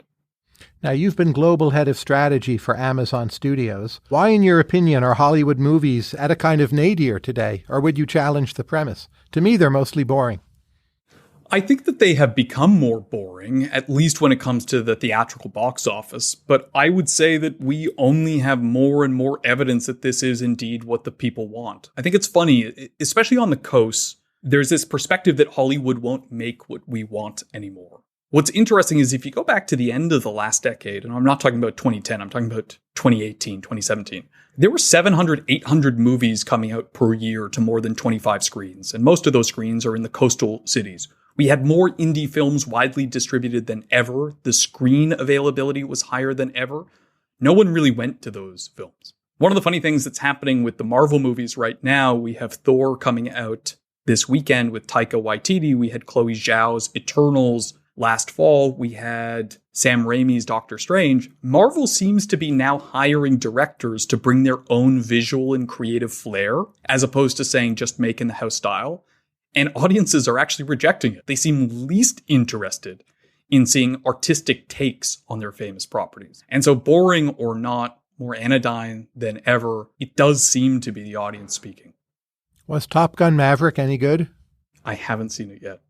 Now, you've been global head of strategy for Amazon Studios. Why, in your opinion, are Hollywood movies at a kind of nadir today? Or would you challenge the premise? To me, they're mostly boring. I think that they have become more boring, at least when it comes to the theatrical box office. But I would say that we only have more and more evidence that this is indeed what the people want. I think it's funny, especially on the coast, there's this perspective that Hollywood won't make what we want anymore. What's interesting is if you go back to the end of the last decade, and I'm not talking about 2010, I'm talking about 2018, 2017, there were 700, 800 movies coming out per year to more than 25 screens, and most of those screens are in the coastal cities. We had more indie films widely distributed than ever. The screen availability was higher than ever. No one really went to those films. One of the funny things that's happening with the Marvel movies right now, we have Thor coming out this weekend with Taika Waititi. We had Chloe Zhao's Eternals last fall. We had Sam Raimi's Doctor Strange. Marvel seems to be now hiring directors to bring their own visual and creative flair, as opposed to saying just make in the house style. And audiences are actually rejecting it. They seem least interested in seeing artistic takes on their famous properties. And so boring or not, more anodyne than ever, it does seem to be the audience speaking. Was Top Gun Maverick any good? I haven't seen it yet.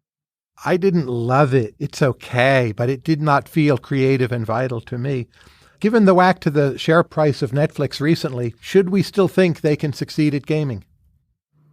I didn't love it. It's okay, but it did not feel creative and vital to me. Given the whack to the share price of Netflix recently, should we still think they can succeed at gaming?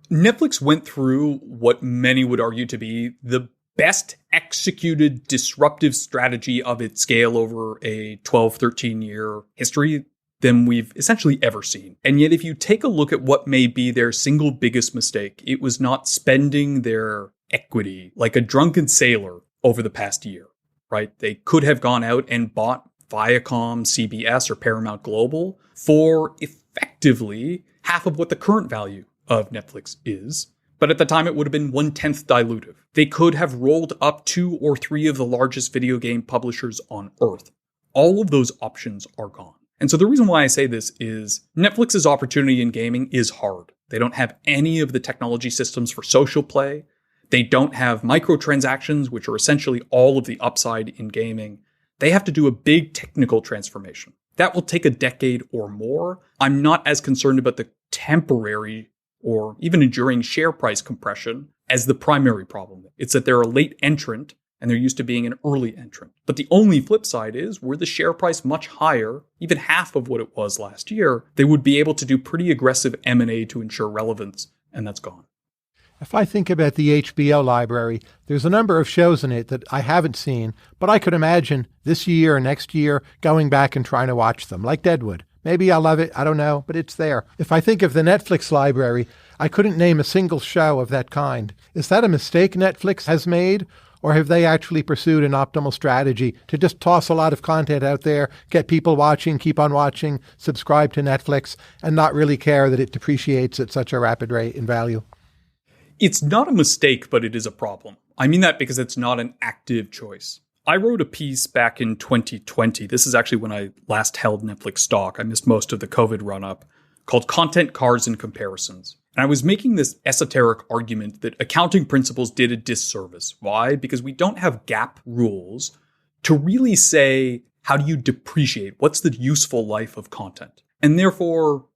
Netflix went through what many would argue to be the best executed disruptive strategy of its scale over a 12, 13 year history than we've essentially ever seen. And yet, if you take a look at what may be their single biggest mistake, it was not spending their equity like a drunken sailor over the past year, right? They could have gone out and bought Viacom, CBS, or Paramount Global for effectively half of what the current value of Netflix is. But at the time, it would have been 1/10 dilutive. They could have rolled up 2 or 3 of the largest video game publishers on Earth. All of those options are gone. And so the reason why I say this is Netflix's opportunity in gaming is hard. They don't have any of the technology systems for social play. They don't have microtransactions, which are essentially all of the upside in gaming. They have to do a big technical transformation. That will take a decade or more. I'm not as concerned about the temporary or even enduring share price compression as the primary problem. It's that they're a late entrant and they're used to being an early entrant. But the only flip side is, were the share price much higher, even half of what it was last year, they would be able to do pretty aggressive M&A to ensure relevance, and that's gone. If I think about the HBO library, there's a number of shows in it that I haven't seen, but I could imagine this year or next year going back and trying to watch them, like Deadwood. Maybe I'll love it, I don't know, but it's there. If I think of the Netflix library, I couldn't name a single show of that kind. Is that a mistake Netflix has made, or have they actually pursued an optimal strategy to just toss a lot of content out there, get people watching, keep on watching, subscribe to Netflix, and not really care that it depreciates at such a rapid rate in value? It's not a mistake, but it is a problem. I mean that because it's not an active choice. I wrote a piece back in 2020. This is actually when I last held Netflix stock. I missed most of the COVID run-up, called Content, Cars, and Comparisons. And I was making this esoteric argument that accounting principles did a disservice. Why? Because we don't have GAAP rules to really say, how do you depreciate? What's the useful life of content? And therefore,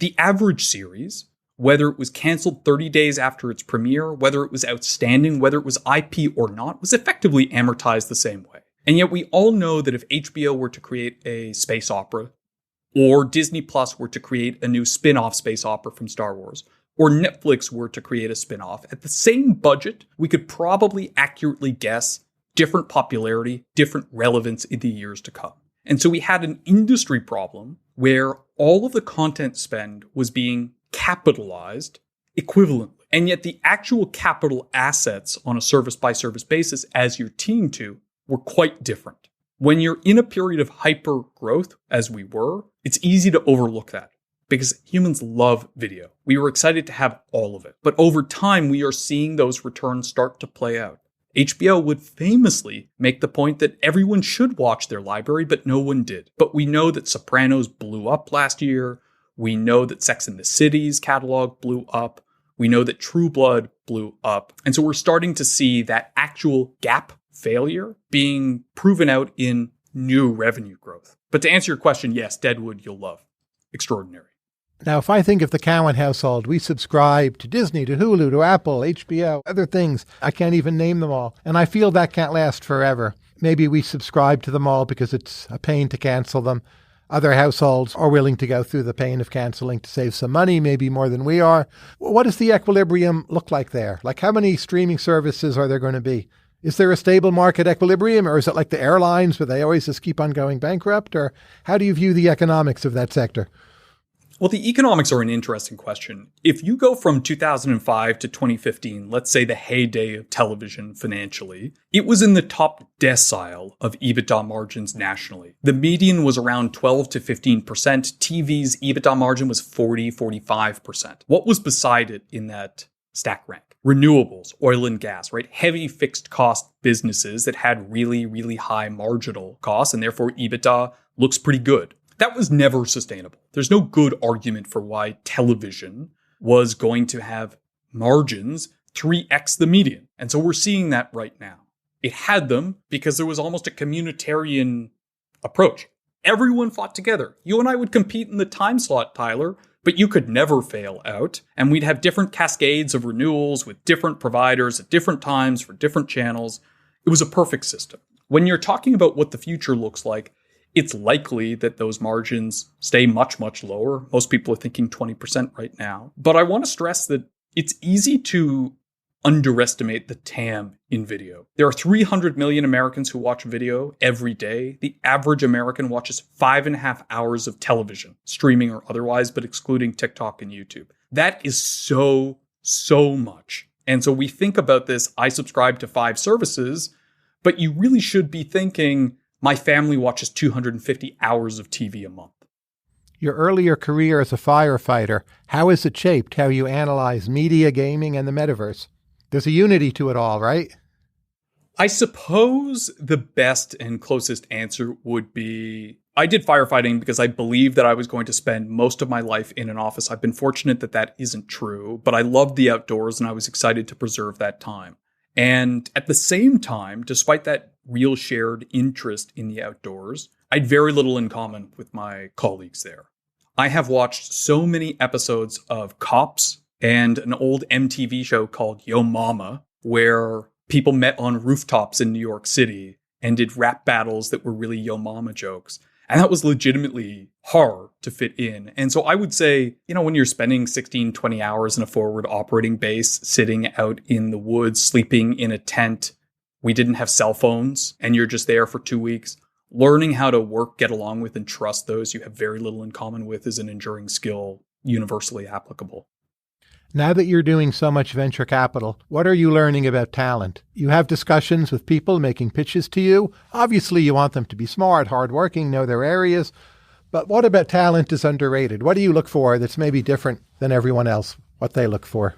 the average series, whether it was canceled 30 days after its premiere, whether it was outstanding, whether it was IP or not, was effectively amortized the same way. And yet we all know that if HBO were to create a space opera, or Disney Plus were to create a new spin-off space opera from Star Wars, or Netflix were to create a spin-off, at the same budget, we could probably accurately guess different popularity, different relevance in the years to come. And so we had an industry problem where all of the content spend was being capitalized equivalently. And yet the actual capital assets on a service-by-service basis, as you're teeing to, were quite different. When you're in a period of hyper growth, as we were, it's easy to overlook that because humans love video. We were excited to have all of it. But over time, we are seeing those returns start to play out. HBO would famously make the point that everyone should watch their library, but no one did. But we know that Sopranos blew up last year. We know that Sex and the City's catalog blew up. We know that True Blood blew up. And so we're starting to see that actual gap failure being proven out in new revenue growth. But to answer your question, yes, Deadwood you'll love. Extraordinary. Now, if I think of the Cowan household, we subscribe to Disney, to Hulu, to Apple, HBO, other things. I can't even name them all. And I feel that can't last forever. Maybe we subscribe to them all because it's a pain to cancel them. Other households are willing to go through the pain of canceling to save some money, maybe more than we are. What does the equilibrium look like there? Like, how many streaming services are there going to be? Is there a stable market equilibrium, or is it like the airlines where they always just keep on going bankrupt? Or how do you view the economics of that sector? Well, the economics are an interesting question. If you go from 2005 to 2015, let's say the heyday of television financially, it was in the top decile of EBITDA margins nationally. The median was around 12 to 15%. TV's EBITDA margin was 40, 45%. What was beside it in that stack rank? Renewables, oil and gas, right? Heavy fixed cost businesses that had really, really high marginal costs, and therefore EBITDA looks pretty good. That was never sustainable. There's no good argument for why television was going to have margins 3x the median. And so we're seeing that right now. It had them because there was almost a communitarian approach. Everyone fought together. You and I would compete in the time slot, Tyler, but you could never fail out. And we'd have different cascades of renewals with different providers at different times for different channels. It was a perfect system. When you're talking about what the future looks like, it's likely that those margins stay much, much lower. Most people are thinking 20% right now. But I want to stress that it's easy to underestimate the TAM in video. There are 300 million Americans who watch video every day. The average American watches 5.5 hours of television, streaming or otherwise, but excluding TikTok and YouTube. That is so much. And so we think about this, I subscribe to 5 services, but you really should be thinking, my family watches 250 hours of TV a month. Your earlier career as a firefighter, how has it shaped how you analyze media, gaming, and the metaverse? There's a unity to it all, right? I suppose the best and closest answer would be, I did firefighting because I believed that I was going to spend most of my life in an office. I've been fortunate that that isn't true, but I loved the outdoors and I was excited to preserve that time. And at the same time, despite that real shared interest in the outdoors, I had very little in common with my colleagues there. I have watched so many episodes of Cops and an old MTV show called Yo Mama, where people met on rooftops in New York City and did rap battles that were really Yo Mama jokes. And that was legitimately hard to fit in. And so I would say, when you're spending 16, 20 hours in a forward operating base, sitting out in the woods, sleeping in a tent, we didn't have cell phones, and you're just there for 2 weeks, learning how to work, get along with, and trust those you have very little in common with is an enduring skill, universally applicable. Now that you're doing so much venture capital, what are you learning about talent? You have discussions with people making pitches to you. Obviously, you want them to be smart, hardworking, know their areas. But what about talent is underrated? What do you look for that's maybe different than everyone else, what they look for?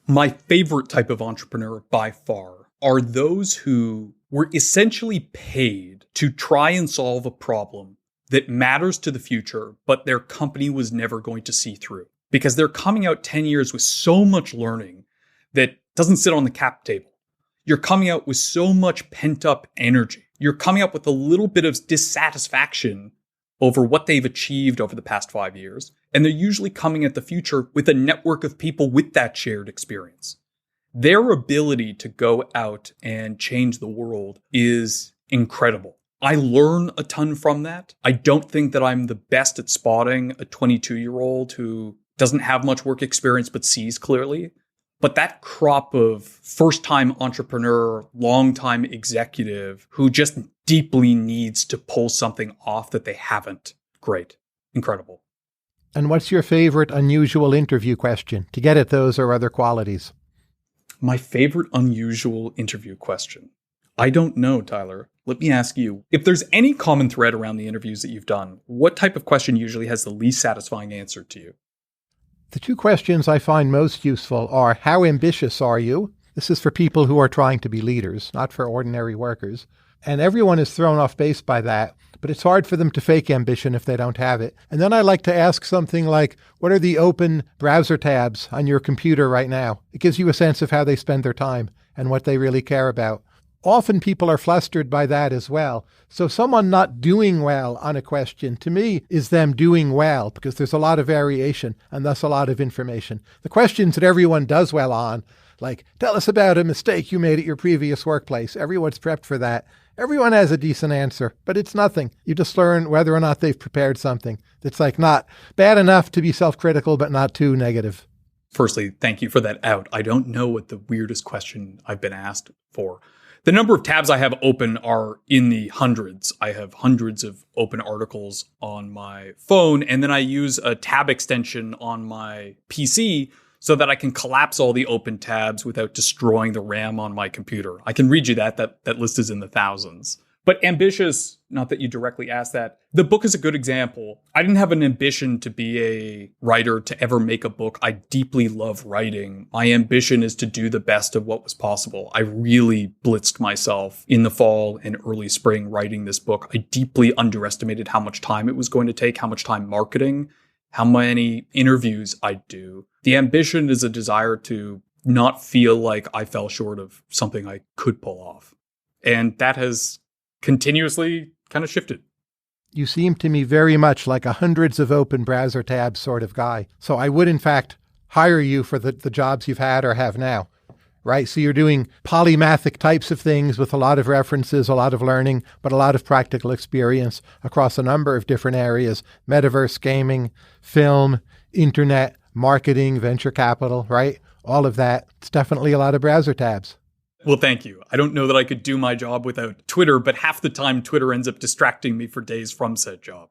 My favorite type of entrepreneur by far are those who were essentially paid to try and solve a problem that matters to the future, but their company was never going to see through. Because they're coming out 10 years with so much learning that doesn't sit on the cap table. You're coming out with so much pent-up energy. You're coming up with a little bit of dissatisfaction over what they've achieved over the past 5 years. And they're usually coming at the future with a network of people with that shared experience. Their ability to go out and change the world is incredible. I learn a ton from that. I don't think that I'm the best at spotting a 22-year-old who doesn't have much work experience but sees clearly. But that crop of first-time entrepreneur, long-time executive who just deeply needs to pull something off that they haven't. Great. Incredible. And what's your favorite unusual interview question? To get at those or other qualities. My favorite unusual interview question. I don't know, Tyler. Let me ask you, if there's any common thread around the interviews that you've done, what type of question usually has the least satisfying answer to you? The two questions I find most useful are, how ambitious are you? This is for people who are trying to be leaders, not for ordinary workers. And everyone is thrown off base by that, but it's hard for them to fake ambition if they don't have it. And then I like to ask something like, what are the open browser tabs on your computer right now? It gives you a sense of how they spend their time and what they really care about. Often people are flustered by that as well. So someone not doing well on a question, to me, is them doing well, because there's a lot of variation and thus a lot of information. The questions that everyone does well on, like, tell us about a mistake you made at your previous workplace. Everyone's prepped for that. Everyone has a decent answer, but it's nothing. You just learn whether or not they've prepared something that's like not bad enough to be self-critical, but not too negative. Firstly, thank you for that out. I don't know what the weirdest question I've been asked for. The number of tabs I have open are in the hundreds. I have hundreds of open articles on my phone, and then I use a tab extension on my PC so that I can collapse all the open tabs without destroying the RAM on my computer. I can read you that list is in the thousands. But ambitious, not that you directly asked that, the book is a good example. I didn't have an ambition to be a writer, to ever make a book. I deeply love writing. My ambition is to do the best of what was possible. I really blitzed myself in the fall and early spring writing this book. I deeply underestimated how much time it was going to take, how much time marketing, how many interviews I'd do. The ambition is a desire to not feel like I fell short of something I could pull off. And that has continuously kind of shifted. You seem to me very much like a hundreds of open browser tabs sort of guy. So I would, in fact, hire you for the jobs you've had or have now, right? So you're doing polymathic types of things with a lot of references, a lot of learning, but a lot of practical experience across a number of different areas: metaverse, gaming, film, internet, marketing, venture capital, right? All of that. It's definitely a lot of browser tabs. Well, thank you. I don't know that I could do my job without Twitter, but half the time Twitter ends up distracting me for days from said job.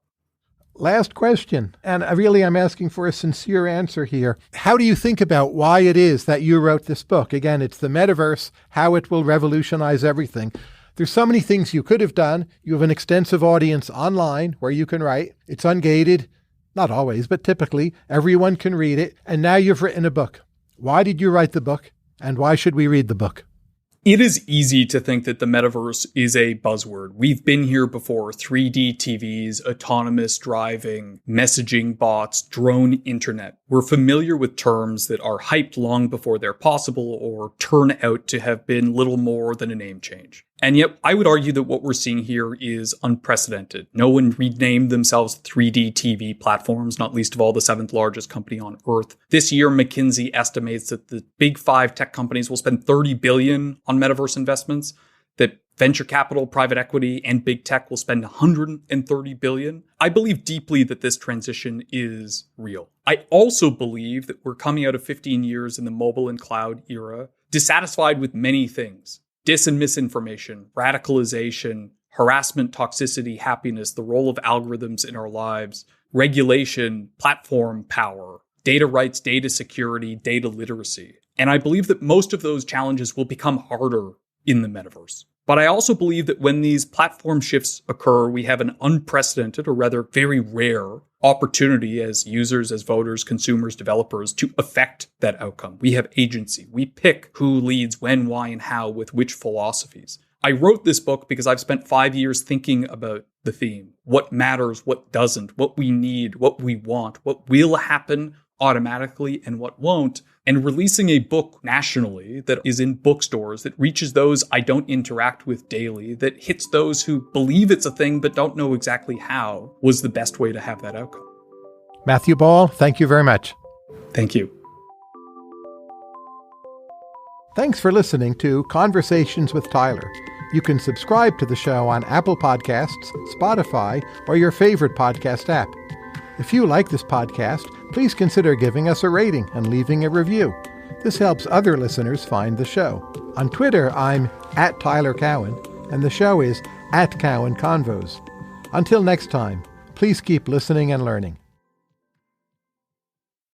Last question, and I'm asking for a sincere answer here. How do you think about why it is that you wrote this book? Again, it's the metaverse, how it will revolutionize everything. There's so many things you could have done. You have an extensive audience online where you can write. It's ungated, not always, but typically everyone can read it. And now you've written a book. Why did you write the book? And why should we read the book? It is easy to think that the metaverse is a buzzword. We've been here before: 3D TVs, autonomous driving, messaging bots, drone internet. We're familiar with terms that are hyped long before they're possible or turn out to have been little more than a name change. And yet, I would argue that what we're seeing here is unprecedented. No one renamed themselves 3D TV platforms, not least of all the seventh largest company on earth. This year, McKinsey estimates that the big five tech companies will spend $30 billion on metaverse investments, that venture capital, private equity, and big tech will spend $130 billion. I believe deeply that this transition is real. I also believe that we're coming out of 15 years in the mobile and cloud era, dissatisfied with many things: dis and misinformation, radicalization, harassment, toxicity, happiness, the role of algorithms in our lives, regulation, platform power, data rights, data security, data literacy. And I believe that most of those challenges will become harder in the metaverse. But I also believe that when these platform shifts occur, we have an unprecedented, or rather very rare, opportunity as users, as voters, consumers, developers to affect that outcome. We have agency. We pick who leads, when, why, and how with which philosophies. I wrote this book because I've spent 5 years thinking about the theme. What matters, what doesn't, what we need, what we want, what will happen automatically and what won't. And releasing a book nationally that is in bookstores, that reaches those I don't interact with daily, that hits those who believe it's a thing but don't know exactly how, was the best way to have that outcome. Matthew Ball, thank you very much. Thank you. Thanks for listening to Conversations with Tyler. You can subscribe to the show on Apple Podcasts, Spotify, or your favorite podcast app. If you like this podcast, please consider giving us a rating and leaving a review. This helps other listeners find the show. On Twitter, I'm @TylerCowan, and the show is @CowanConvos. Until next time, please keep listening and learning.